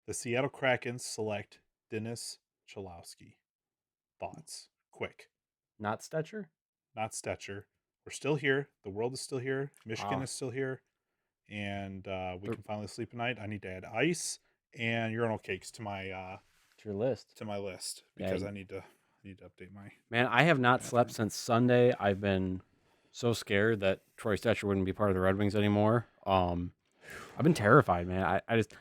The Seattle Kraken select Dennis Cholowski. Thoughts? Quick. Not Stecher? Not Stecher. We're still here. The world is still here. Michigan Wow. is still here. And we They're- can finally sleep at night. I need to add ice and urinal cakes to my It's your list. list Yeah, because I need to update my man, I have not slept bathroom. since Sunday. I've been so scared that Troy Stecher wouldn't be part of the Red Wings anymore. I've been terrified, man. I just,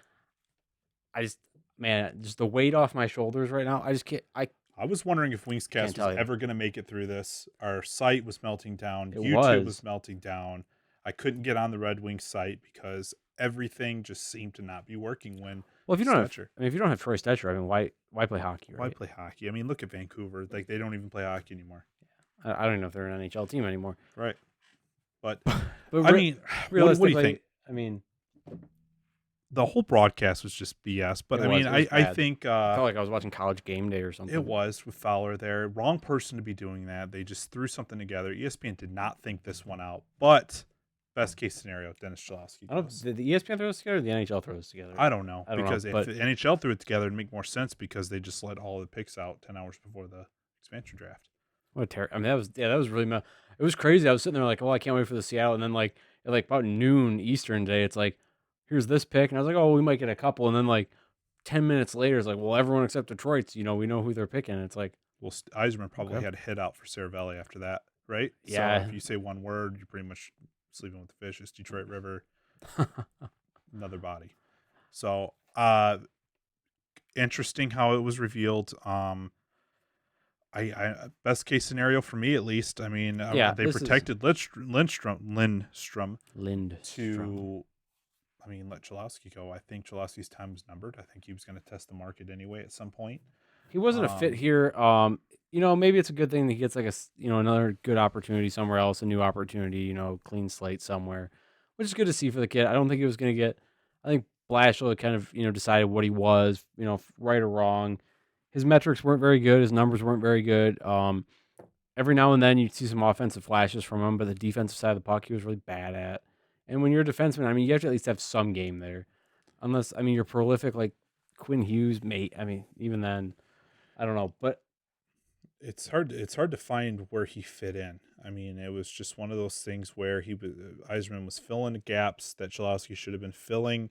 man, just the weight off my shoulders right now. I just can't. I I was wondering if can't Wingscast was tell you. ever going to make it through this. Our site was melting down. It YouTube was was. melting down. I couldn't get on the Red Wings site because everything just seemed to not be working when Well, if you don't have, Stetcher. I mean, if you don't have Troy Stecher, I mean, why play hockey, Why right? play hockey? I mean, look at Vancouver. Like they don't even play hockey anymore. I don't even know if they're an NHL team anymore. Right. But But I mean, what do you think? I mean, The whole broadcast was just BS. But it I was, mean, it was I bad. think I felt like I was watching College Game Day or something. it was with Fowler there. Wrong person to be doing that. They just threw something together. ESPN did not think this one out. But best case scenario, Dennis Cholowski I don't. goes. Did the ESPN throw this together? Or the NHL throw this together? I don't know I don't know, because but if the NHL threw it together, it'd make more sense because they just let all the picks out 10 hours before the expansion draft. what a I mean, that was really. It was crazy. I was sitting there like, oh, I can't wait for the Seattle, and then like at like about noon Eastern day, it's like, here's this pick, and I was like, oh, we might get a couple, and then like 10 minutes later, it's like, well, everyone except Detroit's, we know who they're picking. And it's like, Well, Eisman probably okay. had a hit out for Saravelli after that, right? Yeah. So if you say one word, you're pretty much sleeping with the fish. It's Detroit River, another body. So interesting how it was revealed. I best case scenario for me at least. I mean, Yeah, they this is protected Lindstrom Lindstrom. to. I mean, let Cholowski go. I think Cholowski's time was numbered. I think he was going to test the market anyway at some point. He wasn't a fit Um, here. Maybe it's a good thing that he gets like another good opportunity somewhere else, a new opportunity, clean slate somewhere, which is good to see for the kid. I don't think he was going to get. I think Blashill kind of decided what he was, right or wrong. His metrics weren't very good. His numbers weren't very good. Every now and then you'd see some offensive flashes from him, but the defensive side of the puck he was really bad at. And when you're a defenseman, I mean, you have to at least have some game there. Unless, I mean, you're prolific like Quinn Hughes, mate. I mean, even then, I don't know. But it's hard. It's hard to find where he fit in. I mean, it was just one of those things where Eisman was filling the gaps that Cholowski should have been filling.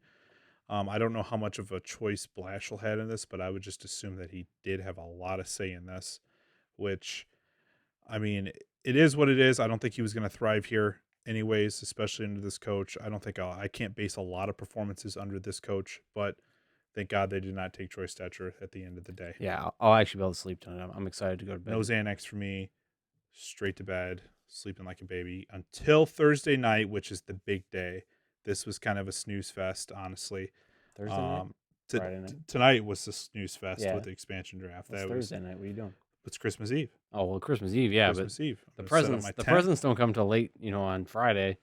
I don't know how much of a choice Blashill had in this, but I would just assume that he did have a lot of say in this. Which, I mean, it is what it is. I don't think he was going to thrive here, anyways, especially under this coach. I don't think I can't base a lot of performances under this coach, but thank God they did not take Troy Stetcher at the end of the day. yeah, I'll actually be able to sleep tonight. I'm excited to go to bed. No Xanax for me. Straight to bed, sleeping like a baby until Thursday night, which is the big day. This was kind of a snooze fest, honestly. Thursday night? Friday night? Tonight was the snooze fest Yeah. with the expansion draft. It's Thursday night. What are you doing? It's Christmas Eve. Oh, well, Christmas Eve, yeah, Christmas Eve. but I'm gonna set up the my tent. presents don't come till late, on Friday.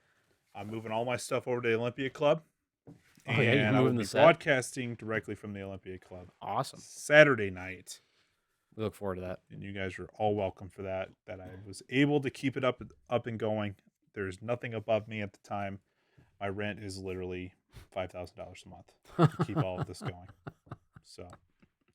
I'm moving all my stuff over to the Olympia Club. Oh, yeah, you're And I will moving be the set? broadcasting directly from the Olympia Club Awesome. Saturday night. We look forward to that. And you guys are all welcome for that. That I was able to keep it up and going. There's nothing above me at the time. My rent is literally $5,000 a month to keep all of this going. So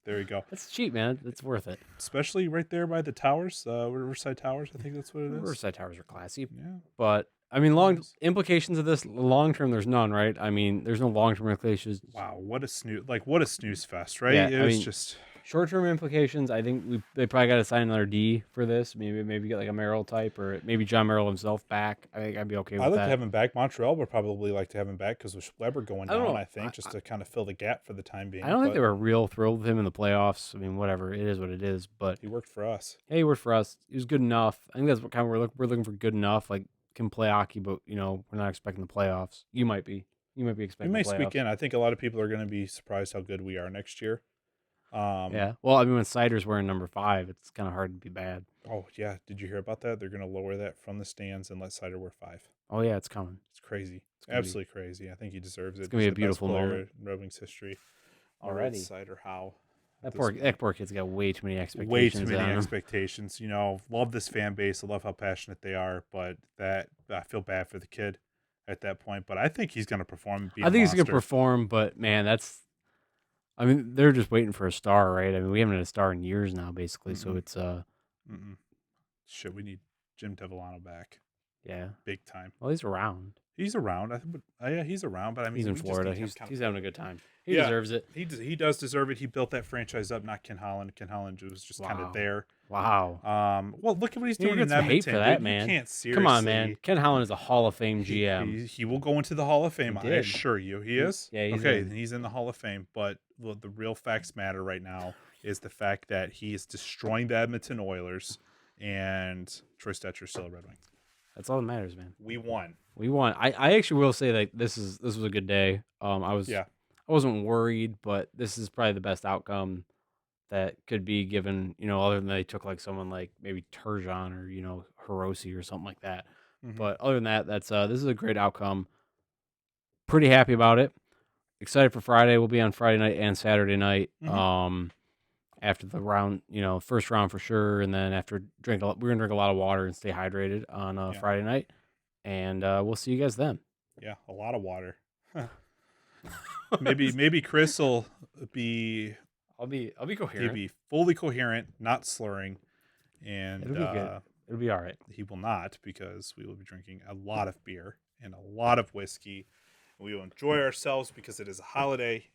there you go. That's cheap, man. It's worth it. Especially right there by the towers, Riverside Towers. I think that's what it is. Riverside Towers are classy. Yeah. But, I mean, implications of this, long term, there's none, right? I mean, there's no long term implications. Wow, what a snooze fest, right? Yeah, It was just short term implications. I think they probably got to sign another D for this. Maybe get like a Merrill type, or maybe John Merrill himself back. I think I'd be okay with I'd like that. to have him back. Montreal would probably like to have him back because with Weber going I don't down, know. I think, just to kind of fill the gap for the time being. I don't think they were real thrilled with him in the playoffs. I mean, whatever, it is what it is. But he worked for us. hey, he worked for us. He was good enough. I think that's what kind of we're looking for. Good enough, like can play hockey, but we're not expecting the playoffs. You might be We expecting. may the playoffs. squeak in. I think a lot of people are going to be surprised how good we are next year. Yeah. Well, I mean, when Sider's wearing number 5, it's kind of hard to be bad. Oh yeah, did you hear about that? They're going to lower that from the stands and let Sider wear 5. Oh yeah, it's coming. It's crazy. It's gonna Absolutely crazy. I think he deserves it. It's gonna be He's a the beautiful best player moment. in Red Wings history. Already. Sider, how? That poor kid's got way too many expectations. Way too many on him. expectations. Love this fan base. I love how passionate they are, but I feel bad for the kid at that point. But I think he's going to perform. I think he's gonna perform, but man, I mean, they're just waiting for a star, right? I mean, we haven't had a star in years now, basically. So Mm-mm, it's mm-mm. Shit, we need Jim Devillano back, yeah. big time. Well, he's around. He's around. I think, yeah, he's around. But I He's mean, in we just Florida. need him kind He's of. having a good time. He Yeah, deserves it. he does deserve it. He built that franchise up, not Ken Holland. Ken Holland was just kind of Wow. there. Wow. Well, look at what he's You doing get in some hate for Edmonton, that, dude. You man. can't Come on, man. seriously. Ken Holland is a Hall of Fame He, GM. he will go into the Hall of Fame. He I did. assure you, he is. Yeah, he's okay. in. Then he's in the Hall of Fame. But the real facts matter right now is the fact that he is destroying the Edmonton Oilers, and Troy Stecher is still a Red Wing. That's all that matters, man. We won. We won. I actually will say that this was a good day. I wasn't worried, but this is probably the best outcome that could be given, other than they took like someone like maybe Turgeon or, Hiroshi or something like that. Mm-hmm. But other than that, this is a great outcome. Pretty happy about it. Excited for Friday. We'll be on Friday night and Saturday night. Mm-hmm. After the round, first round for sure, and then after we're gonna drink a lot of water and stay hydrated on Friday night, and we'll see you guys then. Yeah, a lot of water. maybe Chris will be. I'll be coherent. He'll be fully coherent, not slurring, and It'll be good. It'll be all right. He will not, because we will be drinking a lot of beer and a lot of whiskey. We will enjoy ourselves because it is a holiday.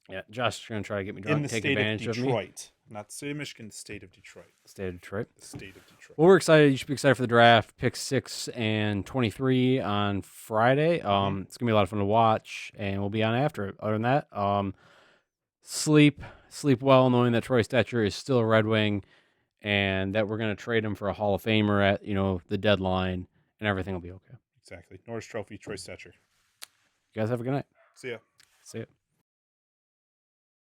Yeah, Josh is gonna try to get me drunk In the and take state advantage of of me. Detroit, not the state of Michigan, the state of Detroit. State of Detroit. The state of Detroit. Well, we're excited. You should be excited for the draft. Picks 6 and 23 on Friday. It's gonna be a lot of fun to watch, and we'll be on after it. Other than that, sleep well, knowing that Troy Stecher is still a Red Wing, and that we're gonna trade him for a Hall of Famer at the deadline, and everything will be okay. Exactly. Norris Trophy, Troy Stecher. You guys have a good night. See ya. See ya.